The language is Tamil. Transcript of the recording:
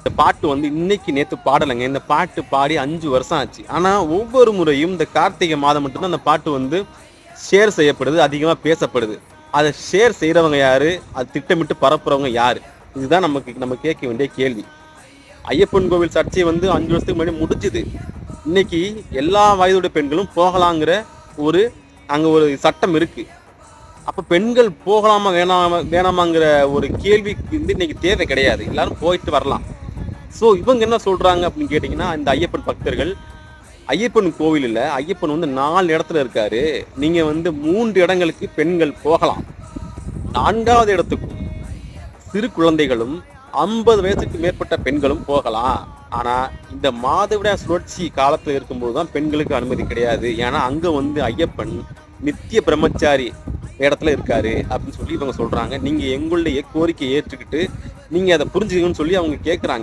இந்த பாட்டு வந்து இன்னைக்கு நேற்று பாடலைங்க. இந்த பாட்டு பாடி 5 வருஷம் ஆச்சு. ஆனால் ஒவ்வொரு முறையும் இந்த கார்த்திகை மாதம் மட்டும்தான் அந்த பாட்டு வந்து ஷேர் செய்யப்படுது, அதிகமாக பேசப்படுது. அதை ஷேர் செய்கிறவங்க யாரு, அது திட்டமிட்டு பரப்புறவங்க யாரு, இதுதான் நம்ம கேட்க வேண்டிய கேள்வி. ஐயப்பன் கோவில் சர்ச்சை வந்து 5 வருஷத்துக்கு முன்னாடி முடிஞ்சுது. இன்னைக்கு எல்லா வயதுடைய பெண்களும் போகலாங்கிற அங்கே ஒரு சட்டம் இருக்கு. அப்போ பெண்கள் போகலாமா வேணாமாங்கிற ஒரு கேள்விக்கு வந்து இன்னைக்கு தேவை கிடையாது. எல்லாரும் போயிட்டு வரலாம். ஸோ இவங்க என்ன சொல்றாங்க அப்படின்னு கேட்டிங்கன்னா, இந்த ஐயப்பன் பக்தர்கள், ஐயப்பன் கோவிலில் ஐயப்பன் வந்து 4 இடத்துல இருக்காரு. நீங்க வந்து 3 இடங்களுக்கு பெண்கள் போகலாம். 4வது இடத்துக்கும் சிறு குழந்தைகளும் 50 வயசுக்கு மேற்பட்ட பெண்களும் போகலாம். ஆனா இந்த மாதவிடாய் சுழற்சி காலத்துல இருக்கும்போது தான் பெண்களுக்கு அனுமதி கிடையாது. ஏன்னா அங்க வந்து ஐயப்பன் நித்திய பிரம்மச்சாரி இடத்துல இருக்காரு அப்படின்னு சொல்லி இவங்க சொல்றாங்க. நீங்க எங்களுடைய கோரிக்கையை ஏற்றுக்கிட்டு நீங்க அதை புரிஞ்சுக்கணும்னு சொல்லி அவங்க கேட்குறாங்க.